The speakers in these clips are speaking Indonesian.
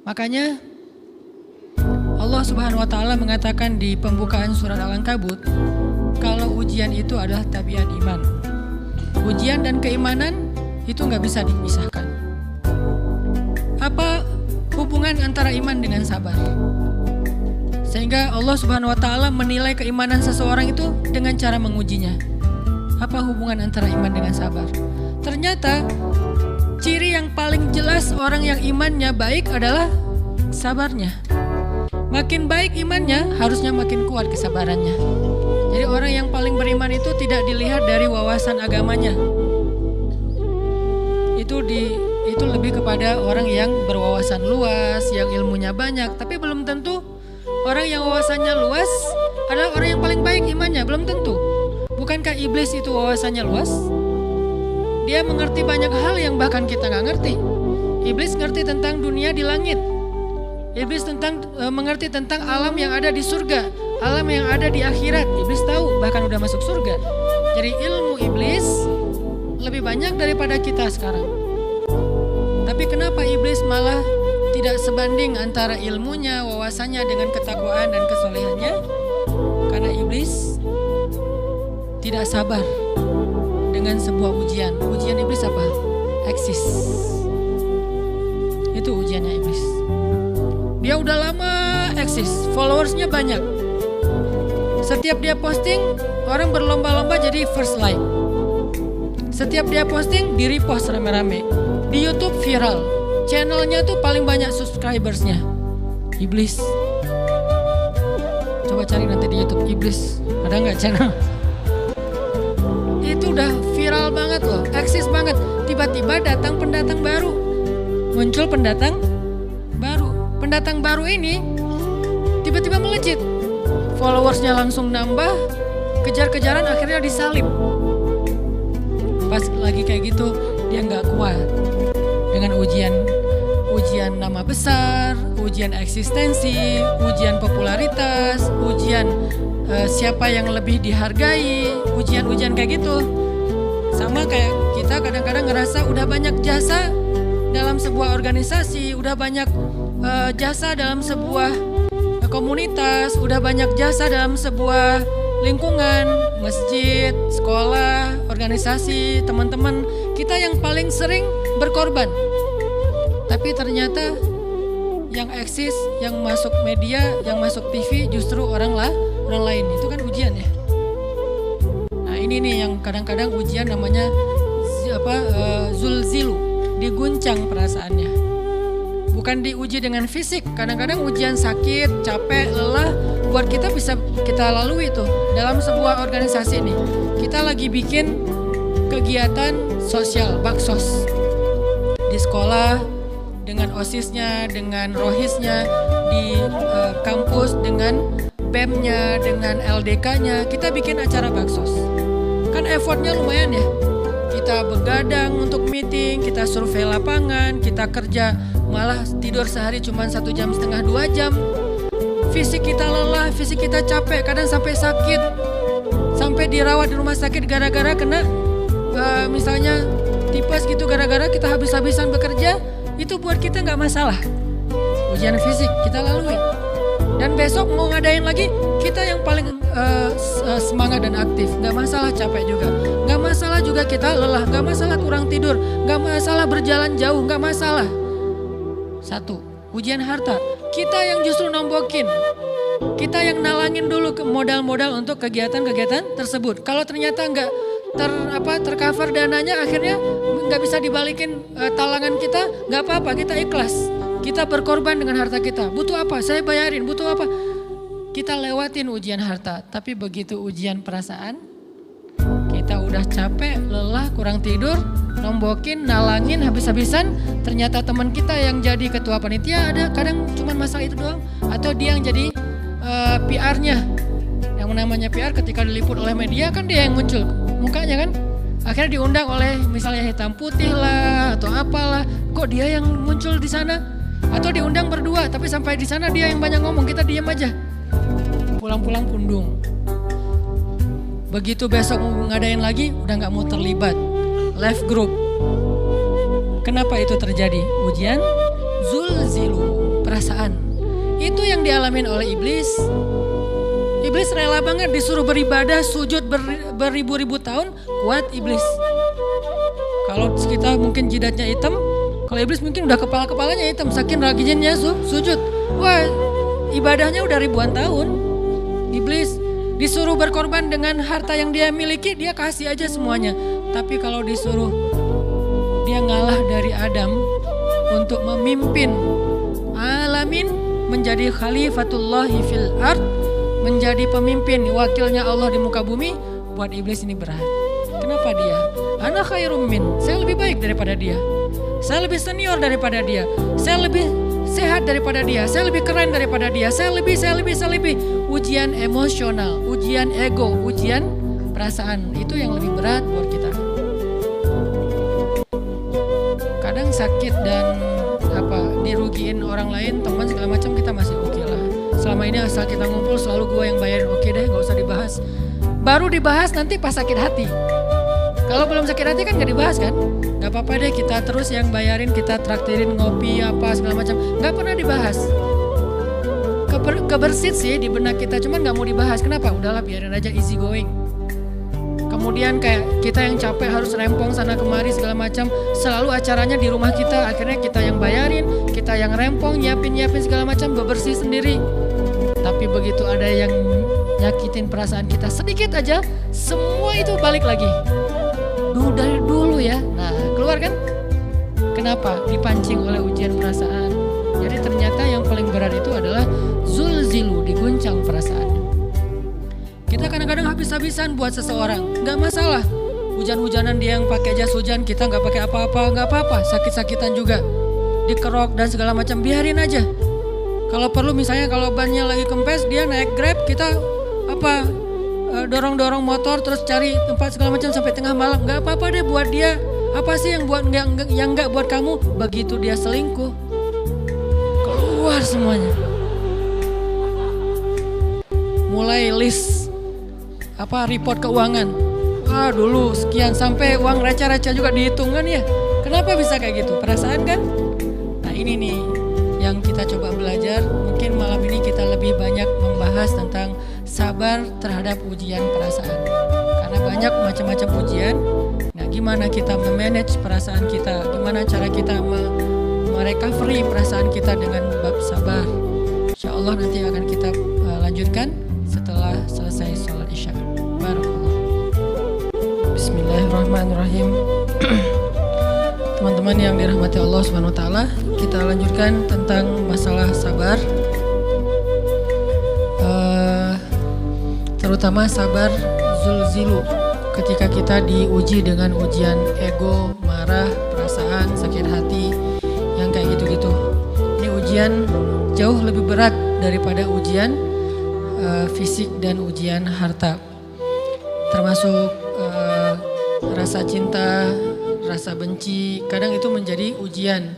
Makanya Allah Subhanahu wa Ta'ala mengatakan di pembukaan surat Al-Ankabut, kalau ujian itu adalah tabiat iman. Ujian dan keimanan itu nggak bisa dipisahkan. Apa hubungan antara iman dengan sabar? Sehingga Allah Subhanahu wa Ta'ala menilai keimanan seseorang itu dengan cara mengujinya. Apa hubungan antara iman dengan sabar? Ternyata ciri yang paling jelas orang yang imannya baik adalah sabarnya. Makin baik imannya, harusnya makin kuat kesabarannya. Jadi orang yang paling beriman itu tidak dilihat dari wawasan agamanya. Itu lebih kepada orang yang berwawasan luas, yang ilmunya banyak, tapi belum tentu orang yang wawasannya luas adalah orang yang paling baik imannya, belum tentu. Bukankah iblis itu wawasannya luas? Dia mengerti banyak hal yang bahkan kita nggak ngerti. Iblis ngerti tentang dunia di langit. Iblis mengerti tentang alam yang ada di surga, alam yang ada di akhirat. Iblis tahu, bahkan udah masuk surga. Jadi ilmu iblis lebih banyak daripada kita sekarang. Tapi kenapa iblis malah tidak sebanding antara ilmunya, wawasannya dengan ketakwaan dan kesolehannya? Karena iblis tidak sabar dengan sebuah ujian. Ujian iblis apa? Eksis. Itu ujiannya iblis. Dia udah lama eksis, followersnya banyak. Setiap dia posting, orang berlomba-lomba jadi first like. Setiap dia posting, di repost rame-rame. Di YouTube viral. Channelnya tuh paling banyak subscribersnya. Iblis. Coba cari nanti di YouTube, iblis. Ada nggak channel? Itu udah viral banget loh, eksis banget. Tiba-tiba datang pendatang baru. Muncul pendatang baru. Pendatang baru ini tiba-tiba melejit. Followersnya langsung nambah, kejar-kejaran akhirnya disalib. Pas lagi kayak gitu, dia nggak kuat dengan ujian nama besar, ujian eksistensi, ujian popularitas, ujian siapa yang lebih dihargai, ujian-ujian kayak gitu. Sama kayak kita kadang-kadang ngerasa udah banyak jasa dalam sebuah organisasi, udah banyak jasa dalam sebuah komunitas, udah banyak jasa dalam sebuah lingkungan, masjid, sekolah, organisasi, teman-teman. Kita yang paling sering berkorban. Tapi ternyata yang eksis, yang masuk media, yang masuk TV justru orang lain. Itu kan ujian ya. Nah ini nih yang kadang-kadang ujian namanya zulzilu, diguncang perasaannya. Bukan diuji dengan fisik, kadang-kadang ujian sakit, capek, lelah buat kita bisa kita lalui tuh dalam sebuah organisasi ini. Kita lagi bikin kegiatan sosial, baksos di sekolah dengan OSIS-nya, dengan ROHIS-nya, di kampus dengan BEM-nya, dengan LDK-nya. Kita bikin acara baksos. Kan effortnya lumayan ya. Kita begadang untuk meeting, kita survei lapangan, kita kerja malah tidur sehari cuma 1,5 jam, 2 jam. Fisik kita lelah, fisik kita capek, kadang sampai sakit, sampai dirawat di rumah sakit gara-gara kena misalnya tipes gitu, gara-gara kita habis-habisan bekerja. Itu buat kita nggak masalah. Ujian fisik kita lalui. Dan besok mau ngadain lagi, kita yang paling semangat dan aktif. Nggak masalah capek juga, nggak masalah juga kita lelah, nggak masalah kurang tidur, nggak masalah berjalan jauh, nggak masalah. Satu, ujian harta. Kita yang justru nombokin. Kita yang nalangin dulu ke modal-modal untuk kegiatan-kegiatan tersebut. Kalau ternyata nggak tercover dananya, akhirnya nggak bisa dibalikin talangan kita, nggak apa-apa, kita ikhlas. Kita berkorban dengan harta kita. Butuh apa? Saya bayarin. Butuh apa? Kita lewatin ujian harta. Tapi begitu ujian perasaan, kita udah capek, lelah, kurang tidur, nombokin, nalangin habis-habisan. Ternyata teman kita yang jadi ketua panitia ada kadang cuma masalah itu doang. Atau dia yang jadi PR-nya. Yang namanya PR ketika diliput oleh media kan dia yang muncul mukanya kan. Akhirnya diundang oleh misalnya hitam putih lah atau apalah. Kok dia yang muncul di sana? Atau diundang berdua tapi sampai di sana dia yang banyak ngomong, kita diam aja. Pulang-pulang pundung. Begitu besok ngadain lagi udah gak mau terlibat. Left group. Kenapa itu terjadi? Ujian zulzilu. perasaan. Itu yang dialamin oleh iblis. Iblis rela banget disuruh beribadah, sujud beribu-ribu tahun, kuat iblis. Kalau kita mungkin jidatnya hitam, kalau iblis mungkin udah kepala-kepalanya hitam, saking rajinnya sujud. Wah, ibadahnya udah ribuan tahun. Iblis disuruh berkorban dengan harta yang dia miliki, dia kasih aja semuanya. Tapi kalau disuruh dia ngalah dari Adam untuk memimpin alamin, menjadi khalifatullahi fil ard, menjadi pemimpin wakilnya Allah di muka bumi, buat iblis ini berat. Kenapa dia? Ana khairum min, saya lebih baik daripada dia. Saya lebih senior daripada dia. Saya lebih sehat daripada dia. Saya lebih keren daripada dia. Saya lebih. Ujian emosional, ujian ego, ujian perasaan, itu yang lebih berat buat kita. Kadang sakit dan dirugiin orang lain, teman segala macam, kita masih oke lah. Selama ini asal kita ngumpul selalu gue yang bayarin, oke deh, gak usah dibahas. Baru dibahas nanti pas sakit hati. Kalau belum sakit hati kan gak dibahas kan. Gak apa-apa deh, kita terus yang bayarin, kita traktirin ngopi apa segala macam. Gak pernah dibahas. Kebersit sih di benak kita, cuman gak mau dibahas. Kenapa? Udahlah biarin aja, easy going. Kemudian kayak kita yang capek harus rempong sana kemari segala macam. Selalu acaranya di rumah kita, akhirnya kita yang bayarin, kita yang rempong, nyiapin segala macam, bebersih sendiri. Tapi begitu ada yang nyakitin perasaan kita sedikit aja, semua itu balik lagi. Dari dulu ya. Nah, keluar kan? Kenapa? Dipancing oleh ujian perasaan. Jadi ternyata yang paling berat itu adalah zulzilu, diguncang perasaannya. Kita kadang-kadang habis-habisan buat seseorang, nggak masalah. Hujan-hujanan dia yang pakai jas hujan, kita nggak pakai apa-apa, nggak apa-apa. Sakit-sakitan juga, dikerok dan segala macam, biarin aja. Kalau perlu misalnya kalau bannya lagi kempes, dia naik Grab, kita dorong-dorong motor terus cari tempat segala macam sampai tengah malam, nggak apa-apa deh buat dia. Apa sih yang nggak buat kamu? Begitu dia selingkuh, keluar semuanya. Mulai list report keuangan. Dulu sekian, sampai uang receh-receh juga dihitungan ya. Kenapa bisa kayak gitu? Perasaan kan? Nah ini nih yang kita coba belajar. Mungkin malam ini kita lebih banyak membahas tentang sabar terhadap ujian perasaan. Karena banyak macam-macam ujian. Nah gimana kita memanage perasaan kita? Gimana cara kita merecovery perasaan kita dengan bab sabar? Insya Allah nanti akan kita lanjutkan setelah selesai sholat isya. Barakallah. Bismillahirrahmanirrahim. Teman-teman yang dirahmati Allah Subhanahu wa taala, kita lanjutkan tentang masalah sabar. Terutama sabar zulzilu, ketika kita diuji dengan ujian ego, marah, perasaan, sakit hati, yang kayak gitu-gitu. Ini ujian jauh lebih berat daripada ujian fisik dan ujian harta. Termasuk rasa cinta, rasa benci, kadang itu menjadi ujian.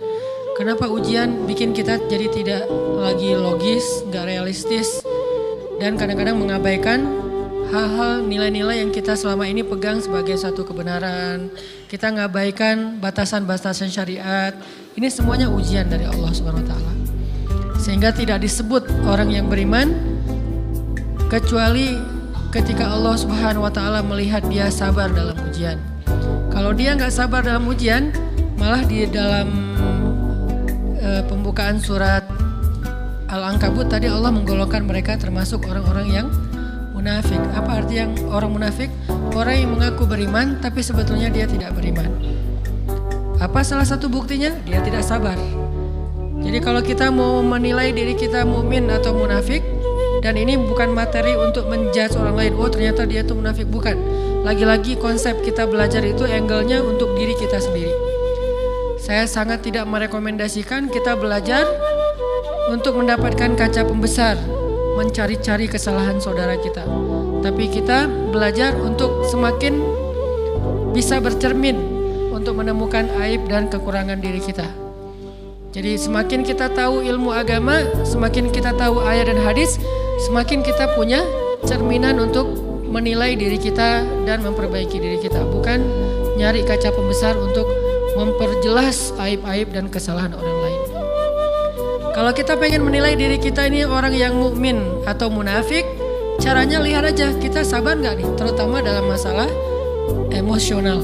Kenapa ujian? Bikin kita jadi tidak lagi logis, gak realistis, dan kadang-kadang mengabaikan hal-hal, nilai-nilai yang kita selama ini pegang sebagai satu kebenaran. Kita ngabaikan batasan-batasan syariat. Ini semuanya ujian dari Allah Subhanahu wa taala. Sehingga tidak disebut orang yang beriman kecuali ketika Allah Subhanahu wa taala melihat dia sabar dalam ujian. Kalau dia nggak sabar dalam ujian, malah di dalam pembukaan surat Al-Ankabut tadi Allah menggolongkan mereka termasuk orang-orang yang munafik. Apa arti yang orang munafik? Orang yang mengaku beriman tapi sebetulnya dia tidak beriman. Apa salah satu buktinya? Dia tidak sabar. Jadi kalau kita mau menilai diri kita mukmin atau munafik, dan ini bukan materi untuk menjudge orang lain, oh ternyata dia tuh munafik, bukan. Lagi-lagi konsep kita belajar itu angle-nya untuk diri kita sendiri. Saya sangat tidak merekomendasikan kita belajar untuk mendapatkan kaca pembesar, mencari-cari kesalahan saudara kita. Tapi kita belajar untuk semakin bisa bercermin untuk menemukan aib dan kekurangan diri kita. Jadi semakin kita tahu ilmu agama, semakin kita tahu ayat dan hadis, semakin kita punya cerminan untuk menilai diri kita dan memperbaiki diri kita. Bukan nyari kaca pembesar untuk memperjelas aib-aib dan kesalahan orang lain. Kalau kita pengen menilai diri kita ini orang yang mukmin atau munafik, caranya lihat aja kita sabar nggak nih, terutama dalam masalah emosional,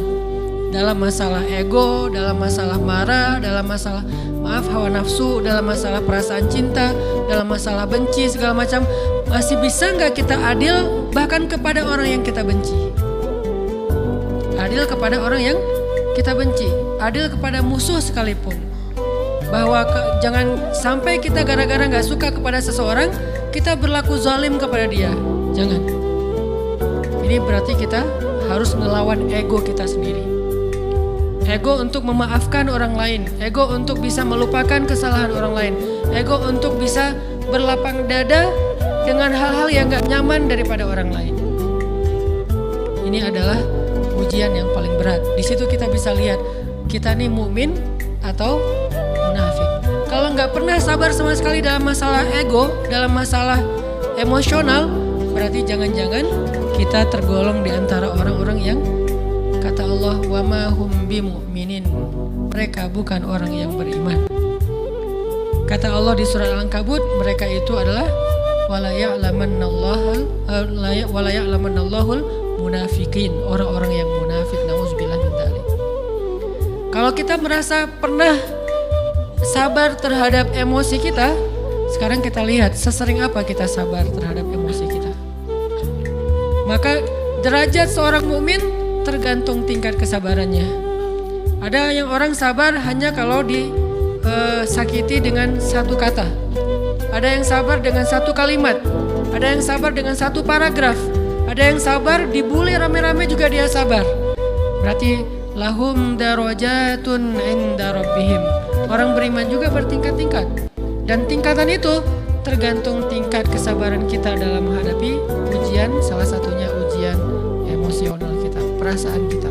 dalam masalah ego, dalam masalah marah, dalam masalah hawa nafsu, dalam masalah perasaan cinta, dalam masalah benci segala macam. Masih bisa nggak kita adil bahkan kepada orang yang kita benci? Adil kepada orang yang kita benci, adil kepada musuh sekalipun. Bahwa jangan sampai kita gara-gara nggak suka kepada seseorang, kita berlaku zalim kepada dia. Jangan. Ini berarti kita harus ngelawan ego kita sendiri. Ego untuk memaafkan orang lain, ego untuk bisa melupakan kesalahan orang lain, ego untuk bisa berlapang dada dengan hal-hal yang gak nyaman daripada orang lain. Ini adalah ujian yang paling berat. Di situ kita bisa lihat kita nih mukmin atau munafik. Kalau nggak pernah sabar sama sekali dalam masalah ego, dalam masalah emosional, berarti jangan-jangan kita tergolong di antara orang-orang yang kata Allah, wa ma hum bimu'minin, mereka bukan orang yang beriman. Kata Allah di surat Al-Ankabut, mereka itu adalah wala ya'lamannallahul munafikin, orang-orang yang munafik. Nauzubillah min dzalik. Kalau kita merasa pernah sabar terhadap emosi kita, sekarang kita lihat sesering apa kita sabar terhadap emosi kita. Maka derajat seorang mukmin tergantung tingkat kesabarannya. Ada yang orang sabar hanya kalau disakiti dengan satu kata. Ada yang sabar dengan satu kalimat. Ada yang sabar dengan satu paragraf. Ada yang sabar dibully rame-rame juga dia sabar. Berarti lahum darajatun inda rabbihim. Orang beriman juga bertingkat-tingkat. Dan tingkatan itu tergantung tingkat kesabaran kita dalam menghadapi ujian, salah satunya ujian emosional kita, perasaan kita.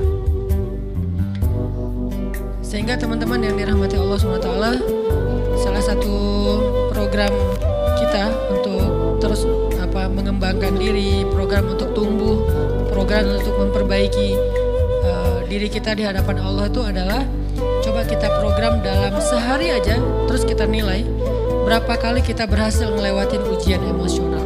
Sehingga teman-teman yang dirahmati Allah SWT, salah satu program kita untuk terus mengembangkan diri, program untuk tumbuh, program untuk memperbaiki diri kita di hadapan Allah itu adalah coba kita program dalam sehari aja, terus kita nilai berapa kali kita berhasil ngelewatin ujian emosional.